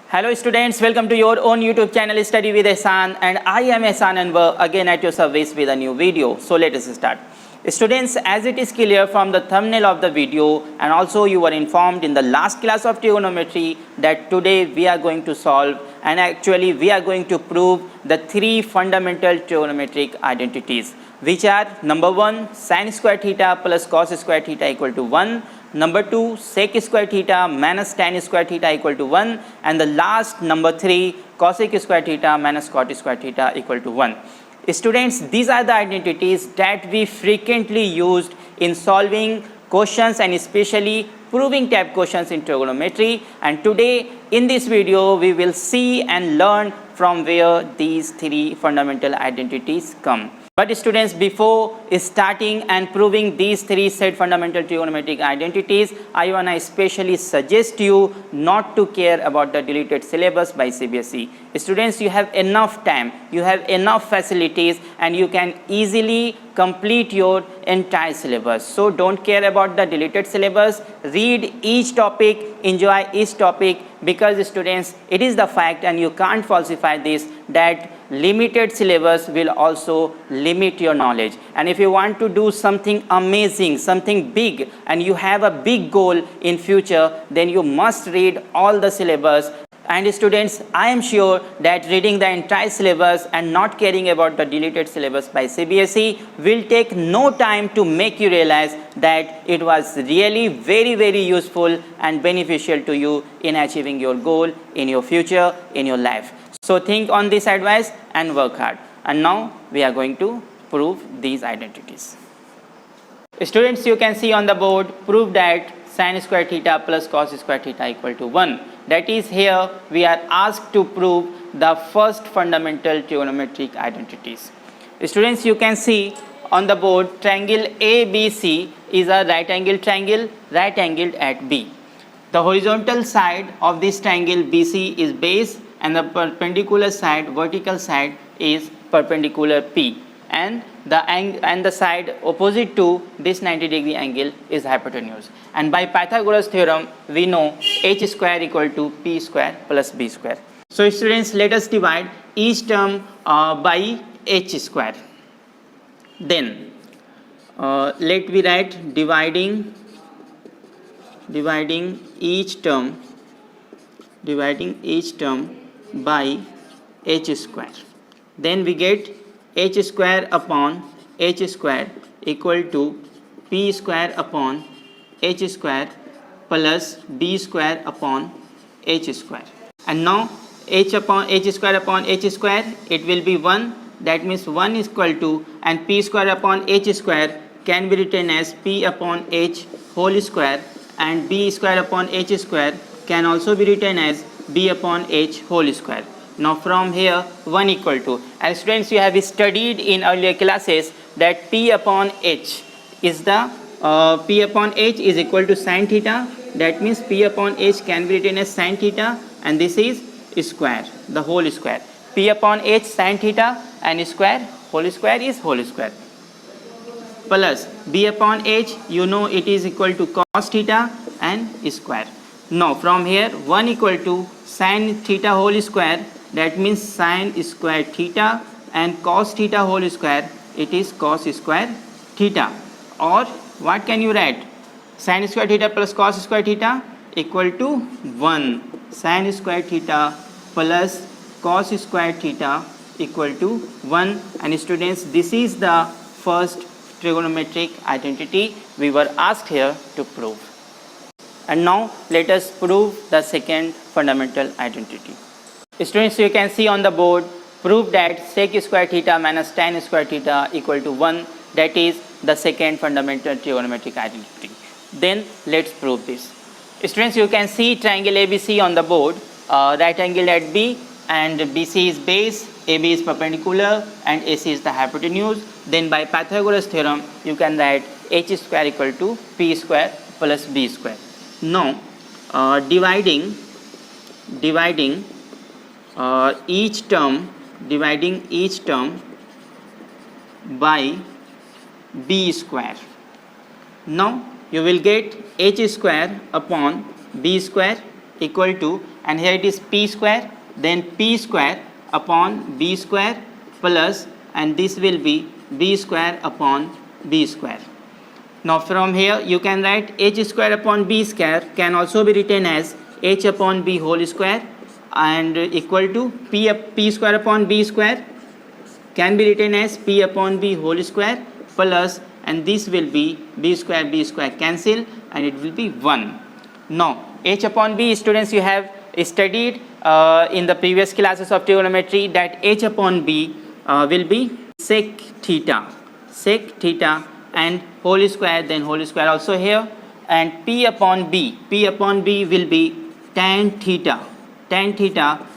Hello students, welcome to your own YouTube channel Study with Ehsan, and I am Ehsan Anwar again at your service with a new video. So let us start. Students, as it is clear from the thumbnail of the video and also you were informed in the last class of trigonometry that today we are going to solve and actually we are going to prove the three fundamental trigonometric identities, which are number 1 sin square theta plus cos square theta equal to 1, number 2 sec square theta minus tan square theta equal to 1, and the last number 3 cosec square theta minus cot square theta equal to 1. Students, these are the identities that we frequently used in solving questions and especially proving type questions in trigonometry, and today in this video we will see and learn from where these three fundamental identities come. But students, before starting and proving these three said fundamental trigonometric identities, I want to especially suggest you not to care about the deleted syllabus by CBSE. Students, you have enough time, you have enough facilities, and you can easily complete your entire syllabus. So don't care about the deleted syllabus. Read each topic, enjoy each topic, because students, it is the fact and you can't falsify this that limited syllabus will also limit your knowledge. And if you want to do something amazing, something big, and you have a big goal in future, then you must read all the syllabus. And students, I am sure that reading the entire syllabus and not caring about the deleted syllabus by CBSE will take no time to make you realize that it was really very useful and beneficial to you in achieving your goal in your future, in your life. So think on this advice and work hard. And now we are going to prove these identities. Students, you can see on the board, prove that sin square theta plus cos square theta equal to 1. That is, here we are asked to prove the first fundamental trigonometric identities. Students, you can see on the board, triangle ABC is a right angle triangle, right angled at B. The horizontal side of this triangle BC is base and the perpendicular side, vertical side, is perpendicular P, and the side opposite to this 90-degree angle is hypotenuse. And by Pythagoras theorem, we know h square equal to p square plus b square. So students, let us divide each term by h square. Then let me write dividing each term by h square. Then we get h square upon h square equal to p square upon h square plus b square upon h square. And now h square upon h square, it will be 1. That means 1 is equal to, and p square upon h square can be written as p upon h whole square, and b square upon h square can also be written as b upon h whole square. Now from here 1 equal to, and students, you have studied in earlier classes that p upon h is the p upon h is equal to sin theta. That means p upon h can be written as sin theta, and this is square, the whole square. P upon h sin theta and square, whole square is whole square, plus b upon h, you know it is equal to cos theta and square. Now from here 1 equal to sin theta whole square, that means sin square theta, and cos theta whole square, it is cos square theta. Or what can you write? Sin square theta plus cos square theta equal to 1. Sin square theta plus cos square theta equal to 1. And students, this is the first trigonometric identity we were asked here to prove. And now let us prove the second fundamental identity. Students, you can see on the board, prove that sec square theta minus tan square theta equal to 1. That is the second fundamental trigonometric identity. Then let's prove this. Students, you can see triangle ABC on the board, right angle at B, and BC is base, AB is perpendicular, and AC is the hypotenuse. Then by Pythagoras theorem, you can write h square equal to p square plus b square. Now dividing each term by b square. Now you will get h square upon b square equal to, and here it is p square, then p square upon b square plus, and this will be b square upon b square. Now from here you can write h square upon b square can also be written as h upon b whole square, and equal to p square upon b square can be written as p upon b whole square plus, and this will be b square cancel, and it will be 1. Now h upon b, students, you have studied in the previous classes of trigonometry that h upon b will be sec theta and whole square, then whole square also here, and p upon b will be tan theta,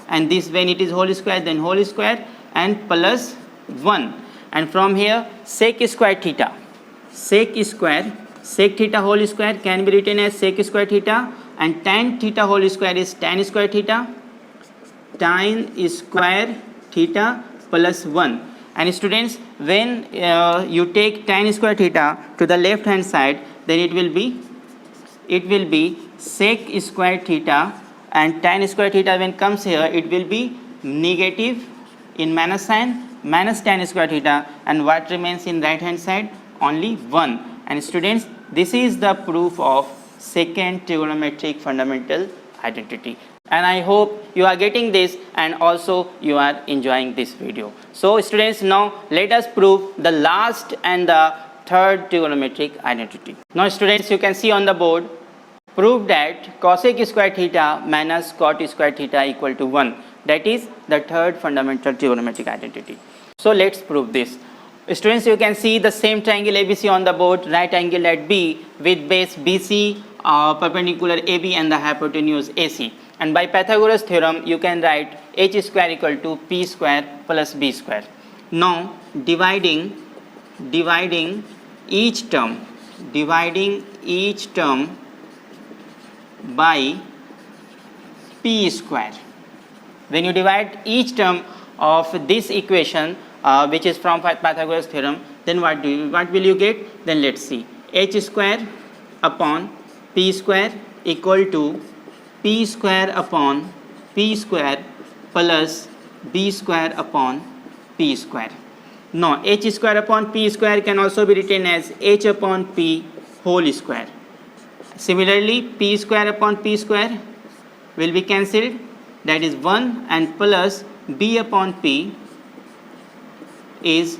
and this, when it is whole square, then whole square and plus 1, and from here sec theta whole square can be written as sec square theta, and tan theta whole square is tan square theta plus 1. And students, when you take tan square theta to the left hand side, then it will be sec square theta, and tan square theta when comes here, it will be negative in minus sign, minus tan square theta, and what remains in right hand side? Only 1. And students, this is the proof of second trigonometric fundamental identity, and I hope you are getting this and also you are enjoying this video. So students, now let us prove the last and the third trigonometric identity. Now students, you can see on the board, prove that cosec square theta minus cot square theta equal to 1. That is the third fundamental trigonometric identity. So let's prove this. Students, you can see the same triangle ABC on the board, right angle at B with base BC, perpendicular AB, and the hypotenuse AC. And by Pythagoras theorem, you can write h square equal to p square plus b square. Now dividing each term by p square. When you divide each term of this equation, which is from Pythagoras theorem, then what will you get? Then let's see. H square upon p square equal to p square upon p square plus b square upon p square. Now h square upon p square can also be written as h upon p whole square. Similarly, p square upon p square will be cancelled, that is 1, and plus b upon p is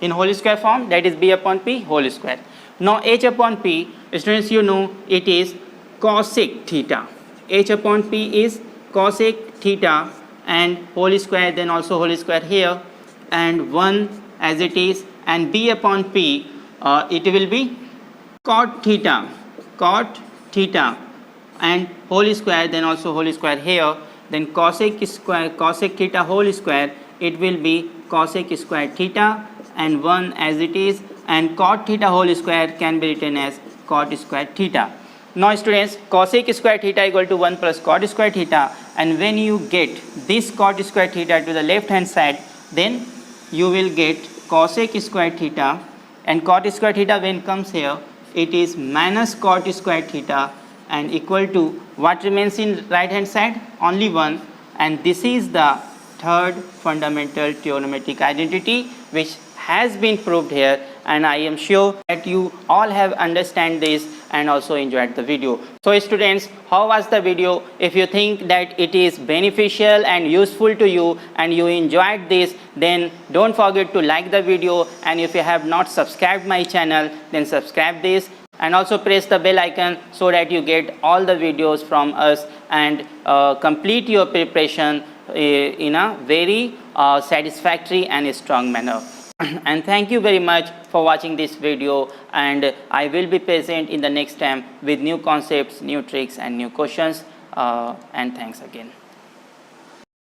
in whole square form, that is b upon p whole square. Now h upon p, students, you know it is cosec theta. H upon p is cosec theta and whole square, then also whole square here, and 1 as it is, and b upon p it will be cot theta and whole square, then also whole square here, then cosec theta whole square, it will be cosec square theta and 1 as it is, and cot theta whole square can be written as cot square theta. Now students, cosec square theta equal to 1 plus cot square theta, and when you get this cot square theta to the left hand side, then you will get cosec square theta, and cot square theta when comes here, it is minus cot square theta, and equal to what remains in right hand side? Only 1, and this is the third fundamental trigonometric identity which has been proved here, and I am sure that you all have understand this and also enjoyed the video. So students, how was the video? If you think that it is beneficial and useful to you and you enjoyed this, then don't forget to like the video, and if you have not subscribed my channel, then subscribe this and also press the bell icon so that you get all the videos from us and complete your preparation in a very satisfactory and strong manner. And thank you very much for watching this video, and I will be present in the next time with new concepts, new tricks and new questions, and thanks again.